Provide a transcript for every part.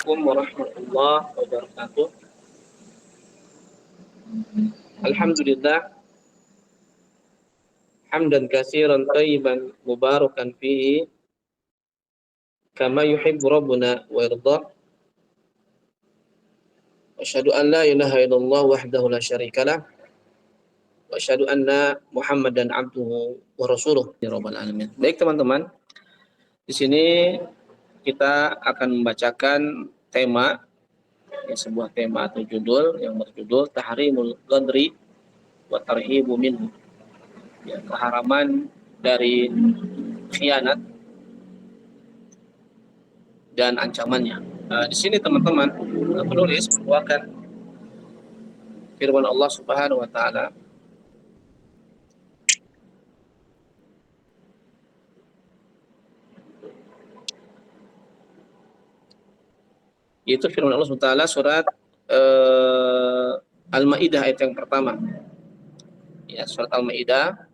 Assalamualaikum warahmatullahi wabarakatuh. Alhamdulillah, hamdan katsiran thayyiban mubarakan fihi kama yuhibbu rabbuna wa yarda. Asyhadu an la ilaha illallah wahdahu la syarikalah wa asyhadu anna Muhammadan abduhu wa rasuluh ya rabbal alamin. Baik teman-teman, di sini kita akan membacakan tema, sebuah tema atau judul yang berjudul Tahrimul Ghadri wa Tarhibu minhu. Ya, keharaman dari khianat dan ancamannya. Di sini teman-teman, penulis membawakan firman Allah Subhanahu wa taala, yaitu firman Allah Subhanahu wa taala surat Al-Maidah ayat yang pertama. Ya, surat Al-Maidah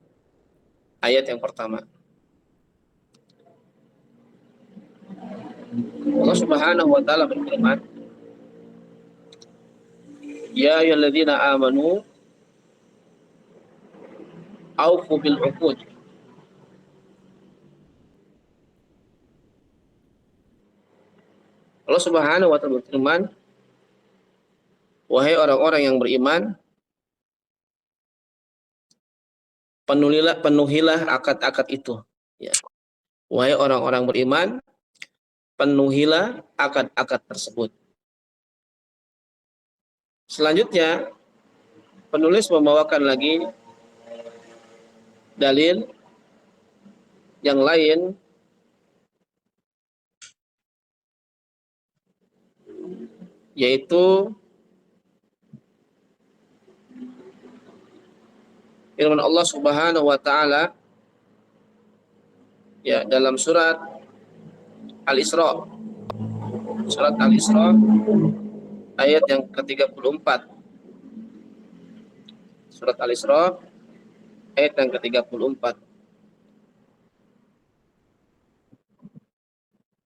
ayat yang pertama. Allah Subhanahu wa taala berfirman, ya ayyuhalladzina amanu aufu bil uqud. Allah Subhanahu wa taala berfirman, wahai orang-orang yang beriman, penuhilah akad-akad itu. Ya. Wahai orang-orang beriman, penuhilah akad-akad tersebut. Selanjutnya, penulis membawakan lagi dalil yang lain yaitu firman Allah Subhanahu wa taala ya dalam surat Al-Isra. Surat Al-Isra ayat yang ke-34. Surat Al-Isra ayat yang ke-34.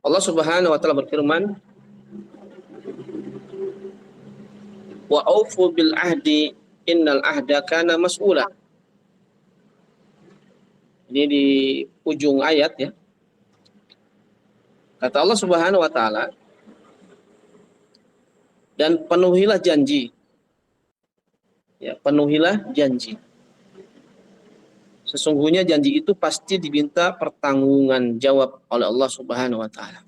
Allah Subhanahu wa taala berfirman, wa aufu bil ahdi innal ahda kana mas'ula. Ini di ujung ayat ya. Kata Allah Subhanahu wa taala, dan penuhilah janji. Ya, penuhilah janji. Sesungguhnya janji itu pasti diminta pertanggungjawaban jawab oleh Allah Subhanahu wa taala.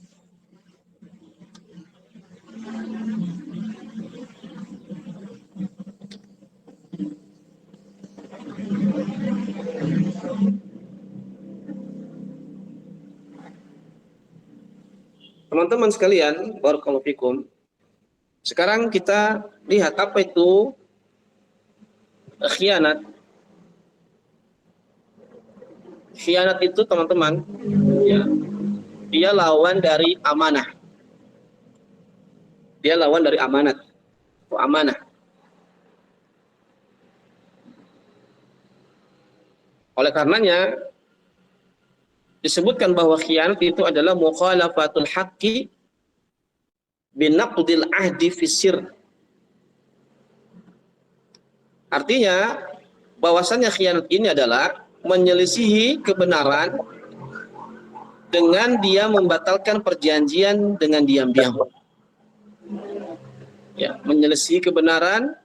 Teman-teman sekalian, barakallahu fikum. Sekarang kita lihat apa itu khianat. Khianat itu teman-teman, ya, dia lawan dari amanah. Dia lawan dari amanat. Amanah. Oleh karenanya disebutkan bahwa khianat itu adalah mukhalafatul haqqi binaqdil ahdi fisir. Artinya bahwasannya khianat ini adalah menyelisihi kebenaran dengan dia membatalkan perjanjian dengan diam-diam. Ya, menyelisihi kebenaran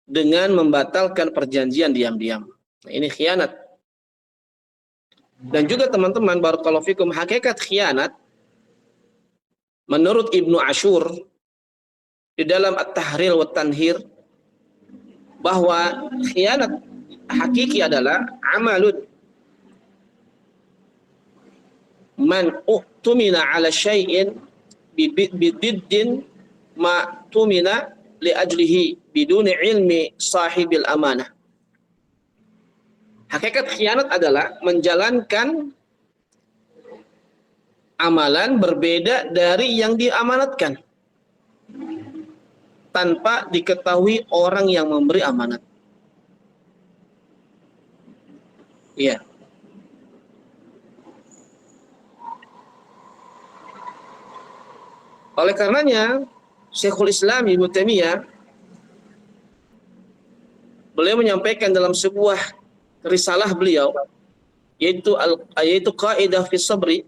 dengan membatalkan perjanjian diam-diam. Nah, ini khianat. Dan juga teman-teman, barakallahu fikum, hakikat khianat menurut Ibnu Ashur di dalam At-Tahrir wa Tanhir, bahwa khianat hakiki adalah amalun man uqtumina ala syai'in bididdin ma tumina li ajlihi biduni ilmi sahibil amanah. Hakikat khianat adalah menjalankan amalan berbeda dari yang diamanatkan tanpa diketahui orang yang memberi amanat. Iya. Oleh karenanya, Syekhul Islam Ibnu Taimiyah beliau menyampaikan dalam sebuah risalah beliau, yaitu Qaidah fi Sabri,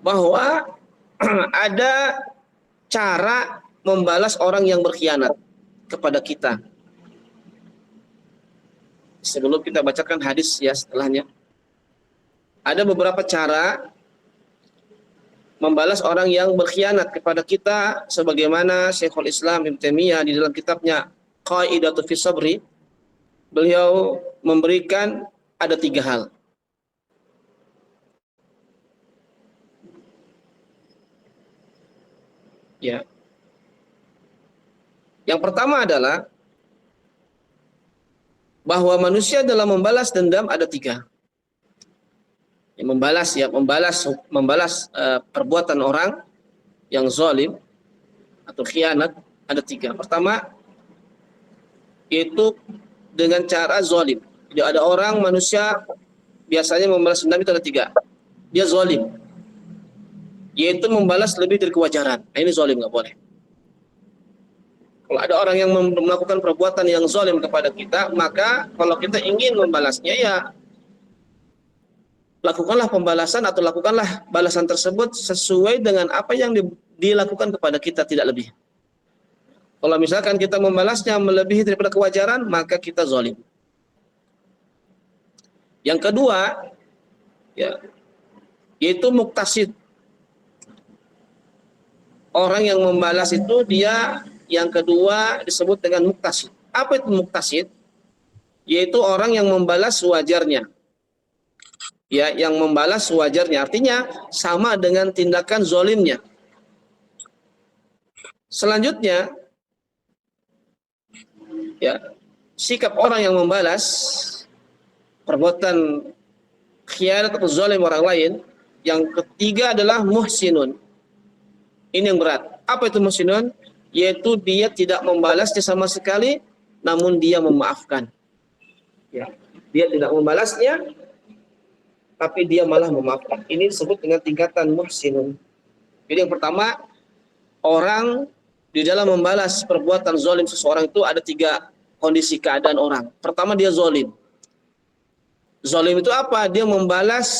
bahwa ada cara membalas orang yang berkhianat kepada kita. Sebelum kita bacakan hadis ya setelahnya, ada beberapa cara membalas orang yang berkhianat kepada kita, sebagaimana Syekhul Islam Ibnu Taimiyah di dalam kitabnya Qaidatu fi Sabri, beliau memberikan ada 3 hal. Ya. Yang pertama adalah bahwa manusia dalam membalas dendam ada 3. Yang membalas perbuatan orang yang zalim atau khianat ada 3. Pertama, yaitu dengan cara zalim. Jadi ada orang manusia biasanya membalas dendam itu ada 3. Dia zalim, yaitu membalas lebih dari kewajaran. Nah, ini zalim, nggak boleh. Kalau ada orang yang melakukan perbuatan yang zalim kepada kita, maka kalau kita ingin membalasnya, ya lakukanlah pembalasan atau lakukanlah balasan tersebut sesuai dengan apa yang dilakukan kepada kita, tidak lebih. Kalau misalkan kita membalasnya melebihi daripada kewajaran, maka kita zalim. Yang kedua, ya, yaitu muktasid. Orang yang membalas itu dia yang kedua disebut dengan muktasid. Apa itu muktasid? Yaitu orang yang membalas wajarnya. Ya, yang membalas wajarnya, artinya sama dengan tindakan zalimnya. Selanjutnya, ya, sikap orang yang membalas perbuatan khianat atau zalim orang lain. Yang ketiga adalah muhsinun. Ini yang berat. Apa itu muhsinun? Yaitu dia tidak membalasnya sama sekali, namun dia memaafkan. Ya, dia tidak membalasnya, tapi dia malah memaafkan. Ini disebut dengan tingkatan muhsinun. Jadi yang pertama, orang di dalam membalas perbuatan zalim seseorang itu ada 3 kondisi keadaan orang. Pertama, dia zalim. Zalim itu apa? Dia membalas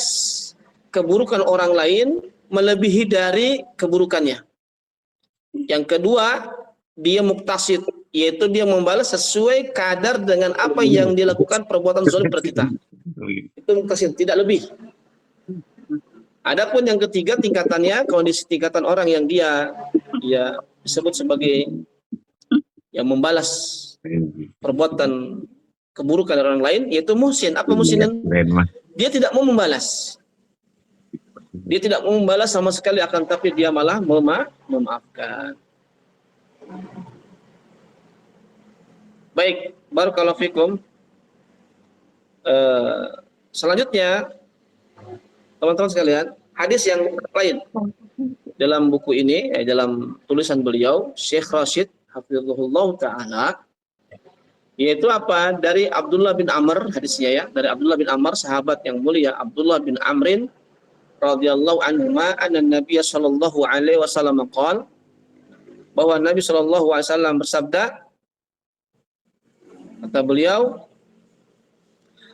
keburukan orang lain melebihi dari keburukannya. Yang kedua, dia muktasid, yaitu dia membalas sesuai kadar dengan apa yang dilakukan perbuatan zalim pada kita. Itu muktasid, tidak lebih. Adapun yang ketiga tingkatannya, kondisi tingkatan orang yang dia disebut sebagai yang membalas perbuatan keburukan orang lain, yaitu muhsin. Apa muhsin? Dia tidak mau membalas. Dia tidak mau membalas sama sekali, akan tapi dia malah memaafkan. Baik, barakallahu fikum. Selanjutnya, teman-teman sekalian, hadis yang lain dalam buku ini, dalam tulisan beliau, Syekh Rashid hafizahullah ta'ala, yaitu apa? Dari Abdullah bin Amr, hadisnya ya, dari Abdullah bin Amr, sahabat yang mulia Abdullah bin Amrin radhiyallahu anhuma, anna Nabiy sallallahu alaihi wasallam qala, bahwa Nabi sallallahu alaihi wasallam bersabda, kata beliau,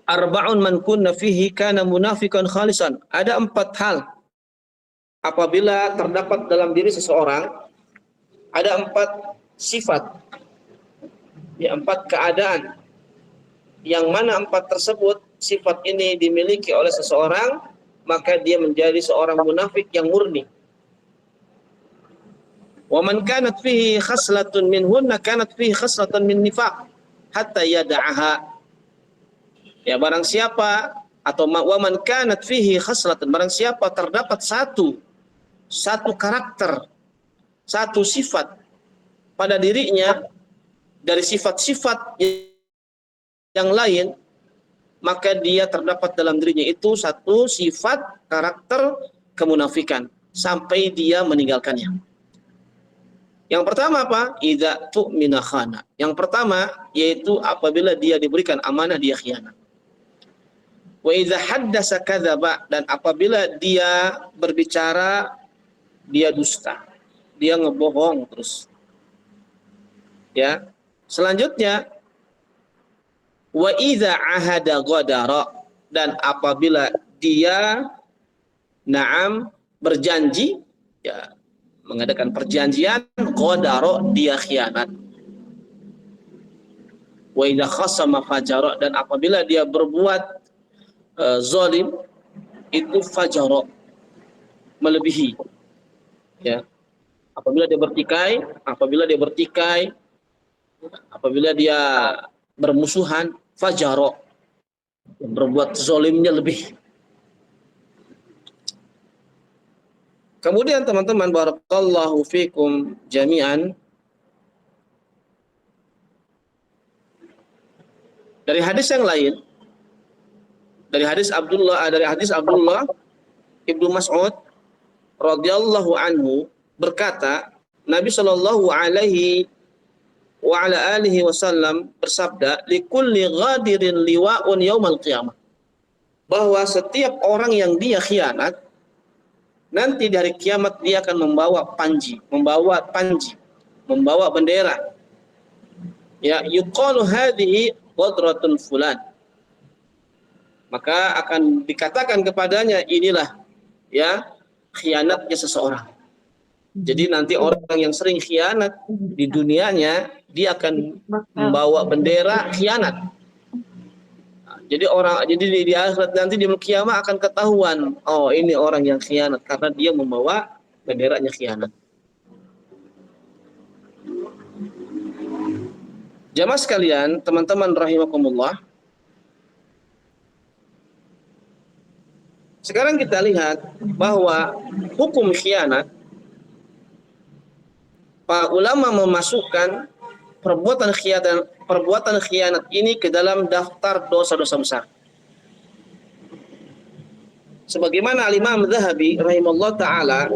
arba'un man kunna fihi kana munafiqan khalisan. Ada 4 hal apabila terdapat dalam diri seseorang, ada 4 sifat, ya, 4 keadaan, yang mana 4 tersebut sifat ini dimiliki oleh seseorang, maka dia menjadi seorang munafik yang murni. Wa man kanat fihi khaslatun minhunna kanat fihi khaslatun min nifaq hatta yada'aha. Ya, barang siapa, atau wa man kanat fihi khaslatun, barang siapa terdapat satu karakter, satu sifat pada dirinya dari sifat-sifat yang lain, maka dia terdapat dalam dirinya itu satu sifat karakter kemunafikan sampai dia meninggalkannya. Yang pertama apa? Idza tu'mina khana. Yang pertama yaitu apabila dia diberikan amanah, dia khianat. Wa idza haddasa kadzaba, dan apabila dia berbicara dia dusta, dia ngebohong terus. Ya. Selanjutnya, wa idza ahada ghadara, dan apabila dia berjanji, ya, mengadakan perjanjian, ghadara, dia khianat. Wa idza khasama fajara, dan apabila dia berbuat zalim, itu fajara, melebihi. Ya. Apabila dia bertikai, apabila dia bermusuhan, fajara, berbuat zalimnya lebih. Kemudian teman-teman, barakallahu fikum jami'an, dari hadis yang lain, dari hadis Abdullah Ibnu Mas'ud radhiyallahu anhu berkata, Nabi Shallallahu alaihi wa ala alihi wasallam bersabda, likulli ghadirin liwa'un yaumal qiyamah, bahwa setiap orang yang dia khianat, nanti di hari kiamat dia akan membawa panji, membawa bendera. Ya, yuqalu hadhihi qadratun fulan. Maka akan dikatakan kepadanya, inilah, ya, khianatnya seseorang. Jadi nanti orang yang sering khianat di dunianya, dia akan membawa bendera khianat. Jadi di akhirat nanti di kiamat akan ketahuan, oh ini orang yang khianat karena dia membawa benderanya khianat. Jamaah sekalian, teman-teman rahimakumullah. Sekarang kita lihat bahwa hukum khianat, para ulama memasukkan perbuatan khianat ini ke dalam daftar dosa-dosa besar. Sebagaimana Al-Imam Dzahabi rahimahullah taala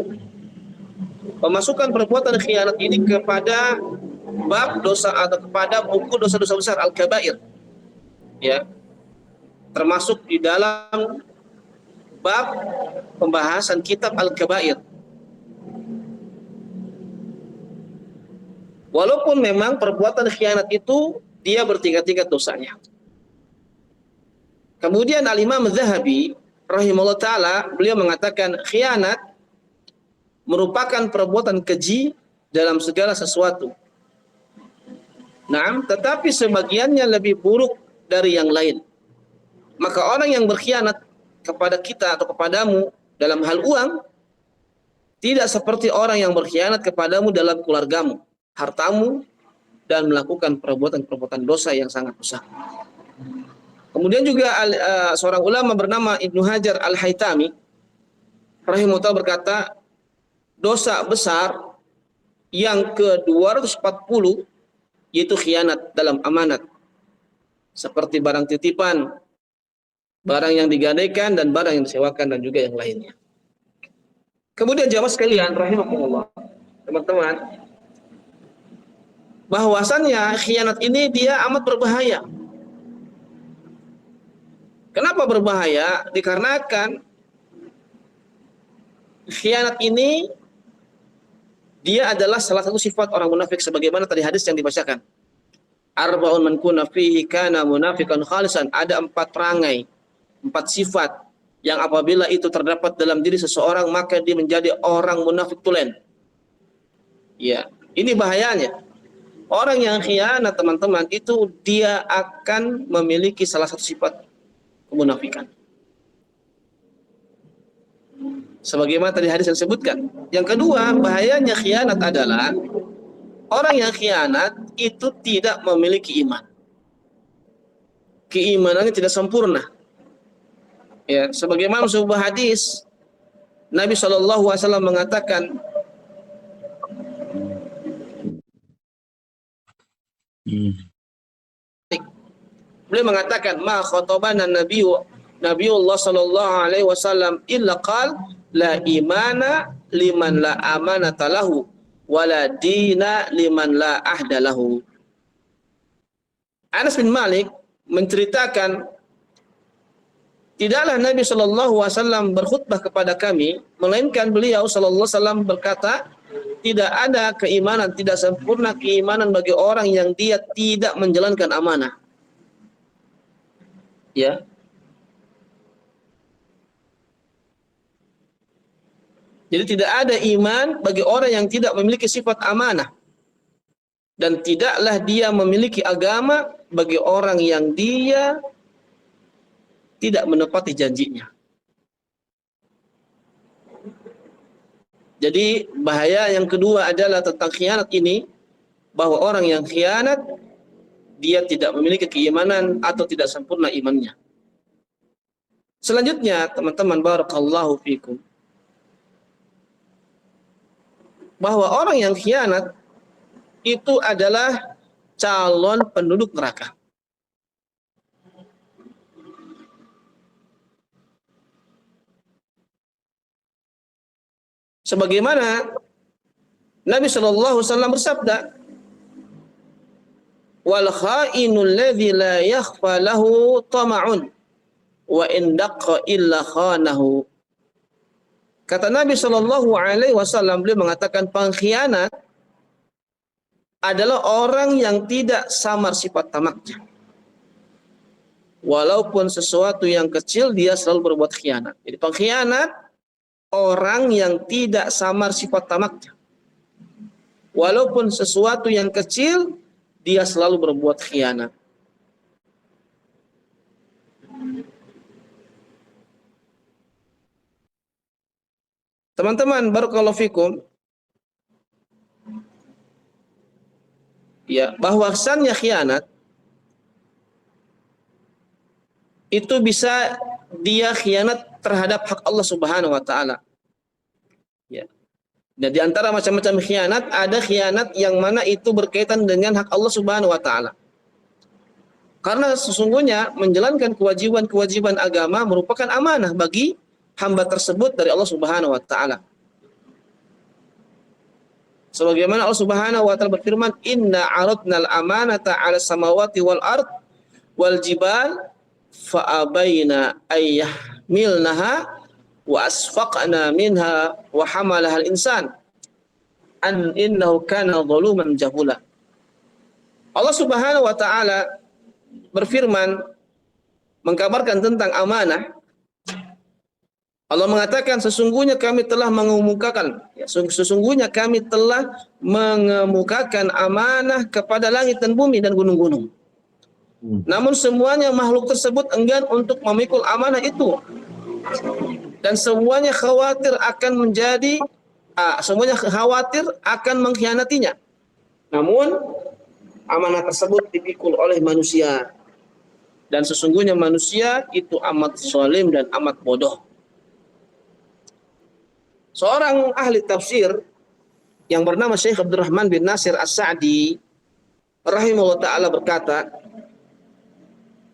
memasukkan perbuatan khianat ini kepada bab dosa atau kepada buku dosa-dosa besar Al-Kabair. Ya. Termasuk di dalam bab pembahasan kitab Al-Kabair. Walaupun memang perbuatan khianat itu dia bertingkat-tingkat dosanya. Kemudian Al-Imam Dzahabi rahimahullah taala beliau mengatakan khianat merupakan perbuatan keji dalam segala sesuatu. Nah, tetapi sebagiannya lebih buruk dari yang lain. Maka orang yang berkhianat kepada kita atau kepadamu dalam hal uang tidak seperti orang yang berkhianat kepadamu dalam keluargamu, hartamu, dan melakukan perbuatan-perbuatan dosa yang sangat besar. Kemudian juga seorang ulama bernama Ibnu Hajar Al-Haytami rahimahullah berkata, dosa besar yang ke-240 yaitu khianat dalam amanat, seperti barang titipan, barang yang digadaikan, dan barang yang disewakan, dan juga yang lainnya. Kemudian jamaah sekalian rahimakumullah, teman-teman, bahwasannya khianat ini dia amat berbahaya. Kenapa berbahaya? Dikarenakan khianat ini dia adalah salah satu sifat orang munafik, sebagaimana tadi hadis yang dibacakan. Arba'un man kunna fihi kana munafiqan khalisan. Ada 4 perangai, 4 sifat yang apabila itu terdapat dalam diri seseorang, maka dia menjadi orang munafik tulen. Ya, ini bahayanya. Orang yang khianat, teman-teman, itu dia akan memiliki salah satu sifat kemunafikan. Sebagaimana tadi hadis yang disebutkan. Yang kedua, bahayanya khianat adalah orang yang khianat itu tidak memiliki iman. Keimanannya tidak sempurna. Ya, sebagaimana sebuah hadis Nabi SAW mengatakan, beliau mengatakan, ma khotobana Nabiullah sallallahu alaihi wasallam illa qal la imana liman la amanata lahu wala dina liman la ahda lahu. Anas bin Malik menceritakan Tidaklah Nabi Shallallahu Alaihi Wasallam berkhutbah kepada kami, melainkan beliau Shallallahu Alaihi Wasallam berkata, tidak ada keimanan, tidak sempurna keimanan bagi orang yang dia tidak menjalankan amanah. Ya. Jadi tidak ada iman bagi orang yang tidak memiliki sifat amanah. Dan tidaklah dia memiliki agama bagi orang yang dia tidak menepati janjinya. Jadi bahaya yang kedua adalah tentang khianat ini, bahwa orang yang khianat dia tidak memiliki keimanan atau tidak sempurna imannya. Selanjutnya, teman-teman, barakallahu fikum, bahwa orang yang khianat itu adalah calon penduduk neraka. Sebagaimana Nabi Shallallahu Alaihi Wasallam bersabda, wal khainul ladzi la yakhfa lahu tama'un wa in daqqa illa khanahu. Kata Nabi Shallallahu Alaihi Wasallam, beliau mengatakan pengkhianat adalah orang yang tidak samar sifat tamaknya. Walaupun sesuatu yang kecil dia selalu berbuat khianat. Jadi pengkhianat orang yang tidak samar sifat tamaknya. Walaupun sesuatu yang kecil dia selalu berbuat khianat. Teman-teman, barakallahu fikum, ya, bahwasannya khianat itu bisa dia khianat terhadap hak Allah Subhanahu wa taala. Ya. Dan di antara macam-macam khianat, ada khianat yang mana itu berkaitan dengan hak Allah Subhanahu wa taala. Karena sesungguhnya menjalankan kewajiban-kewajiban agama merupakan amanah bagi hamba tersebut dari Allah Subhanahu wa taala. Sebagaimana Allah Subhanahu wa taala berfirman, "Inna 'aradnal amanata 'alas samawati wal ard wal jibal fa abaina ayyahmilnaha wa asfaqna minha wa hamalaha al-insan an innahu kana zaluman jahula." Allah Subhanahu wa taala berfirman mengkabarkan tentang amanah. Allah mengatakan, sesungguhnya kami telah mengemukakan, sesungguhnya kami telah mengemukakan amanah kepada langit dan bumi dan gunung-gunung. Namun semuanya makhluk tersebut enggan untuk memikul amanah itu. Dan semuanya khawatir akan mengkhianatinya. Namun amanah tersebut dipikul oleh manusia. Dan sesungguhnya manusia itu amat zalim dan amat bodoh. Seorang ahli tafsir yang bernama Syekh Abdurrahman bin Nasir As-Sa'di rahimahullah ta'ala berkata,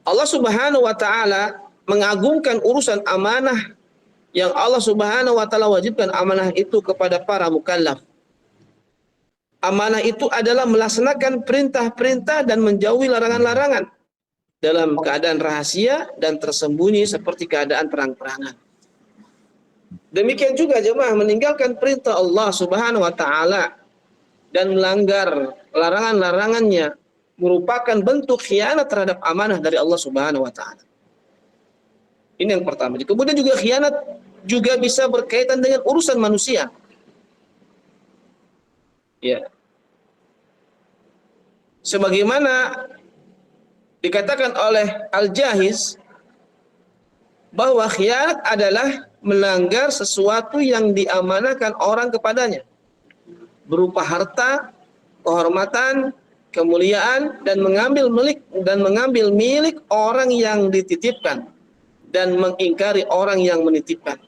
Allah Subhanahu wa ta'ala mengagungkan urusan amanah yang Allah Subhanahu wa ta'ala wajibkan amanah itu kepada para mukallaf. Amanah itu adalah melaksanakan perintah-perintah dan menjauhi larangan-larangan dalam keadaan rahasia dan tersembunyi seperti keadaan terang-terangan. Demikian juga jemaah meninggalkan perintah Allah Subhanahu wa taala dan melanggar larangan-larangannya merupakan bentuk khianat terhadap amanah dari Allah Subhanahu wa taala. Ini yang pertama. Kemudian juga khianat juga bisa berkaitan dengan urusan manusia. Ya. Sebagaimana dikatakan oleh Al-Jahiz bahwa khianat adalah melanggar sesuatu yang diamanahkan orang kepadanya berupa harta, kehormatan, kemuliaan, dan mengambil milik orang yang dititipkan dan mengingkari orang yang menitipkan.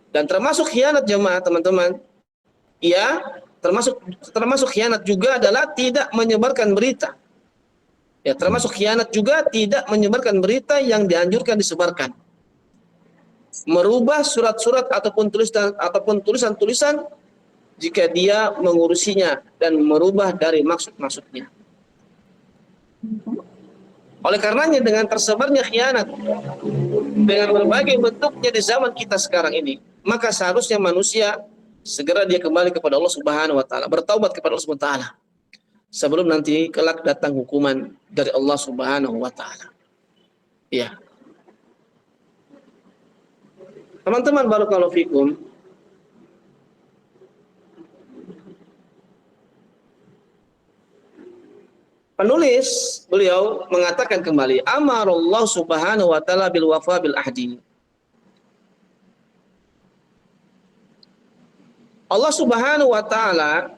Dan termasuk khianat jemaah teman-teman, ya, termasuk khianat juga adalah tidak menyebarkan berita. Ya, termasuk khianat juga tidak menyebarkan berita yang dianjurkan disebarkan. Merubah surat-surat ataupun tulisan-tulisan jika dia mengurusinya dan merubah dari maksud-maksudnya. Oleh karenanya dengan tersebarnya khianat dengan berbagai bentuknya di zaman kita sekarang ini, maka seharusnya manusia segera dia kembali kepada Allah Subhanahu wa taala, bertaubat kepada Allah Subhanahu wa taala sebelum nanti kelak datang hukuman dari Allah Subhanahu wa taala. Ya. Teman-teman barakallahu fikum, penulis beliau mengatakan kembali, amarallahu subhanahu wa ta'ala bil wafa bil ahdi. Allah Subhanahu wa taala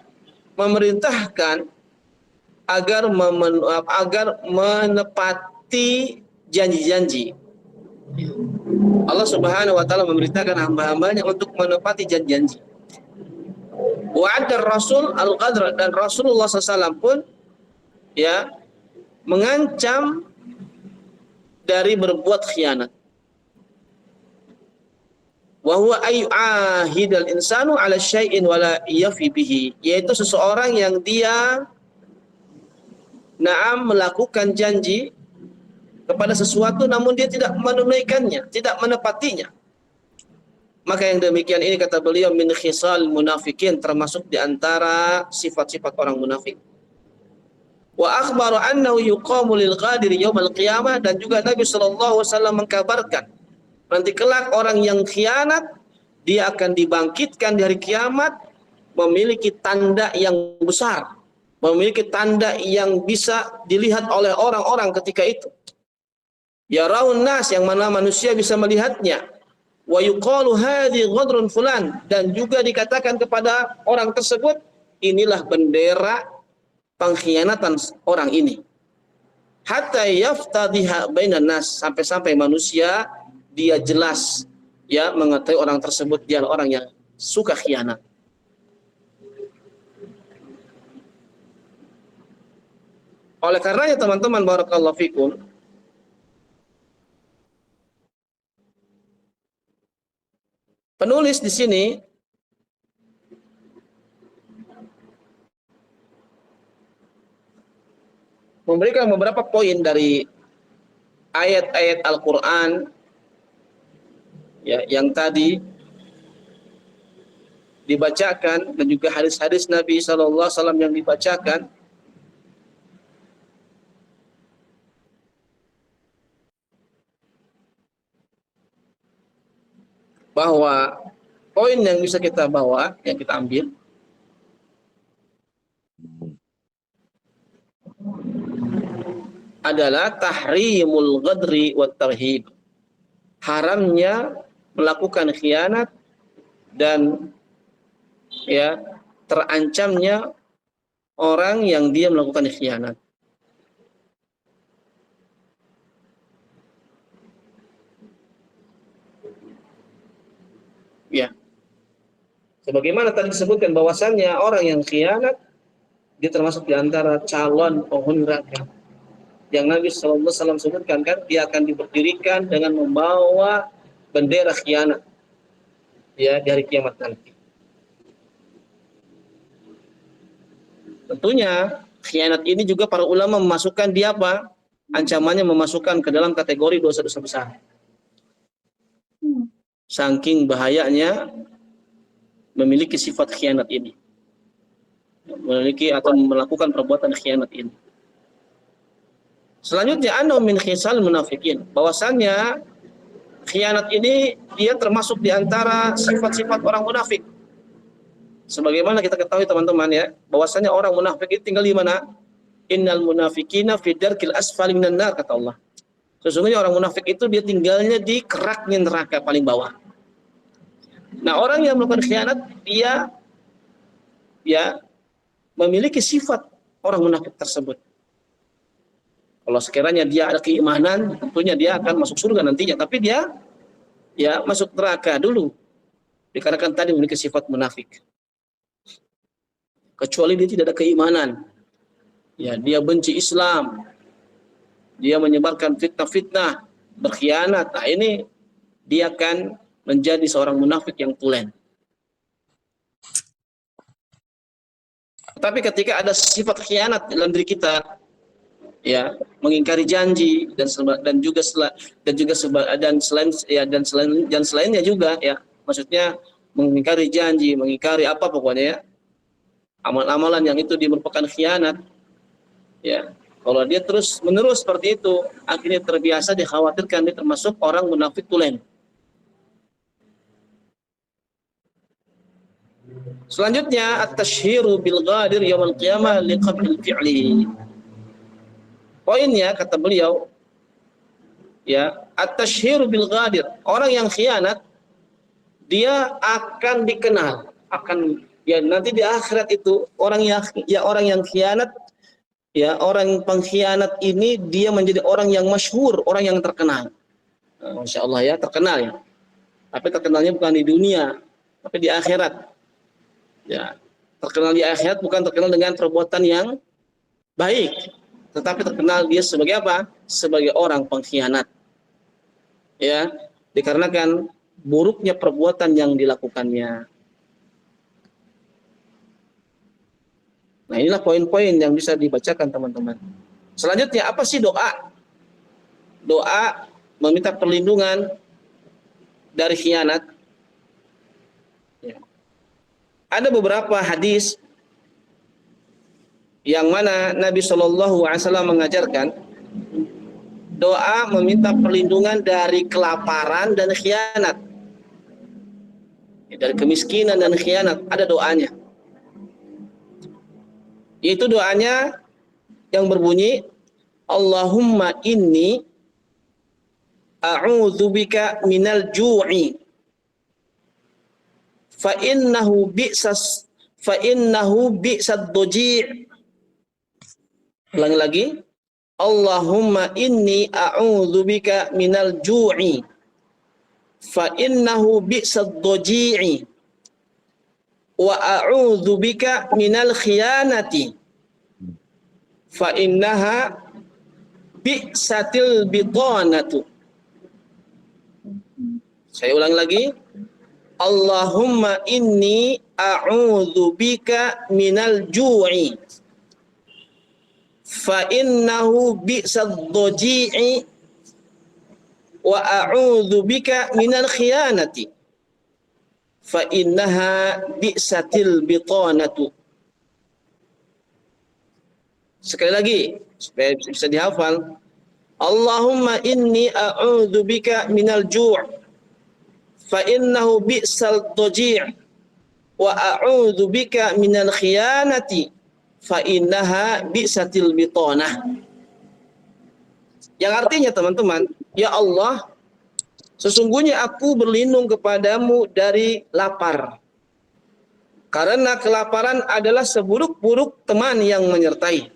memerintahkan agar menepati janji-janji. Allah Subhanahu wa taala memerintahkan hamba-hambanya untuk menepati janji-janji. Wa'ada Rasul al-Qadr, dan Rasulullah SAW pun ya mengancam dari berbuat khianat. Wa huwa ayyu'ahidal insanu ala syai'in wala yafi bihi, yaitu seseorang yang dia melakukan janji kepada sesuatu namun dia tidak menunaikannya, tidak menepatinya. Maka yang demikian ini kata beliau min khisal munafikin, termasuk di antara sifat-sifat orang munafik. Wa akhbaru annahu yuqamu lil qadiri yaumal qiyamah, dan juga Nabi sallallahu alaihi wasallam mengkabarkan nanti kelak orang yang khianat dia akan dibangkitkan di hari kiamat memiliki tanda yang besar, memiliki tanda yang bisa dilihat oleh orang-orang ketika itu. Ya raun nas, yang mana manusia bisa melihatnya. Wa yuqalu hadhi ghadrun fulan, dan juga dikatakan kepada orang tersebut inilah bendera pengkhianatan orang ini. Hatta yaftadiha bainan nas, sampai-sampai manusia dia jelas ya mengetahui orang tersebut dia orang yang suka khianat. Oleh karenanya teman-teman barakallahu fikum, penulis di sini memberikan beberapa poin dari ayat-ayat Al-Qur'an ya yang tadi dibacakan dan juga hadis-hadis Nabi sallallahu alaihi wasallam yang dibacakan, bahwa poin yang bisa kita bawa, yang kita ambil adalah tahrimul ghadri wat tarhib, haramnya melakukan khianat dan ya terancamnya orang yang dia melakukan khianat. Ya. Sebagaimana tadi disebutkan bahwasannya orang yang khianat dia termasuk di antara calon penghuni neraka. Yang Nabi SAW sebutkan kan, dia akan diberdirikan dengan membawa bendera khianat ya di hari kiamat nanti. Tentunya khianat ini juga para ulama memasukkan dia apa? Ancamannya memasukkan ke dalam kategori dosa-dosa besar. Saking bahayanya memiliki sifat khianat ini, memiliki atau melakukan perbuatan khianat ini. Selanjutnya anna min khisal munafikin, bahwasannya khianat ini dia termasuk di antara sifat-sifat orang munafik. Sebagaimana kita ketahui teman-teman ya, bahwasanya orang munafik itu tinggal di mana? Innal munafikina fi darkil asfali minan nar, kata Allah. Sesungguhnya orang munafik itu dia tinggalnya di keraknya neraka paling bawah. Nah, orang yang melakukan khianat dia ya memiliki sifat orang munafik tersebut. Kalau sekiranya dia ada keimanan, tentunya dia akan masuk surga nantinya, tapi dia ya masuk neraka dulu. Dikarenakan tadi memiliki sifat munafik. Kecuali dia tidak ada keimanan. Ya, dia benci Islam. Dia menyebarkan fitnah-fitnah, berkhianat. Nah, ini dia akan menjadi seorang munafik yang tulen. Tapi ketika ada sifat khianat dalam diri kita, ya, mengingkari janji dan selainnya juga ya, maksudnya mengingkari janji, mengingkari apa pokoknya ya, amal-amalan yang itu merupakan khianat ya. Kalau dia terus menerus seperti itu, akhirnya terbiasa, dikhawatirkan dia termasuk orang munafik tulen. Selanjutnya at-tashhiru bil ghadir yaumil qiyamah liqabil fi'li. Poinnya kata beliau ya, at-tashhiru bil ghadir, orang yang khianat dia akan dikenal, akan ya nanti di akhirat itu orang yang khianat ya, orang pengkhianat ini dia menjadi orang yang masyhur, orang yang terkenal. Masya Allah ya, terkenal ya. Tapi terkenalnya bukan di dunia, tapi di akhirat. Ya, terkenal di akhirat bukan terkenal dengan perbuatan yang baik, tetapi terkenal dia sebagai apa? Sebagai orang pengkhianat. Ya, dikarenakan buruknya perbuatan yang dilakukannya. Nah, inilah poin-poin yang bisa dibacakan teman-teman. Selanjutnya, apa sih doa? Doa meminta perlindungan dari khianat. Ya. Ada beberapa hadis yang mana Nabi Shallallahu Alaihi Wasallam mengajarkan doa meminta perlindungan dari kelaparan dan khianat, dari kemiskinan dan khianat. Ada doanya. Yaitu doanya yang berbunyi, Allahumma inni a'udzubika minal ju'i fa innahu bi'sad doji'. Ulangi lagi, Allahumma inni a'udzubika minal ju'i fa innahu bi'sad doji'i wa a'udzubika minal khiyanati fa innaha bi'satil bitanatu. Saya ulang lagi, Allahumma inni a'udzubika minal ju'i fa innahu bi'sad doji'i wa a'udzubika minal khiyanati fa innaha bi'satil bitanatu. Sekali lagi supaya bisa dihafal, Allahumma inni a'udzubika minal ju' fa innahu bi'sal doji' wa a'udzubika minal khiyanati fa innaha bi'satil bitanah. Yang artinya teman-teman, ya Allah, sesungguhnya aku berlindung kepadamu dari lapar. Karena kelaparan adalah seburuk-buruk teman yang menyertai.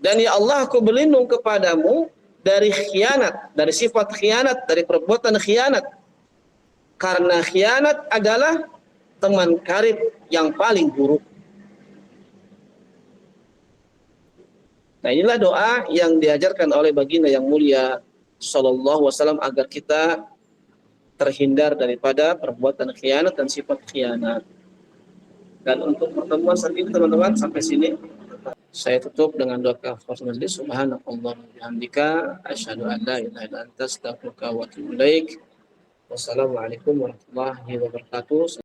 Dan ya Allah, aku berlindung kepadamu dari khianat, dari sifat khianat, dari perbuatan khianat. Karena khianat adalah teman karib yang paling buruk. Nah, inilah doa yang diajarkan oleh baginda yang mulia Sallallahu Alaihi Wasallam agar kita terhindar daripada perbuatan khianat dan sifat khianat. Dan untuk pertemuan saat ini teman-teman sampai sini saya tutup dengan doa kafaratul majlis. Subhanallah wa bihamdika asyhadu an la ilaha illa anta astaghfiruka wa atubu ilaik. Wassalamualaikum warahmatullahi wabarakatuh.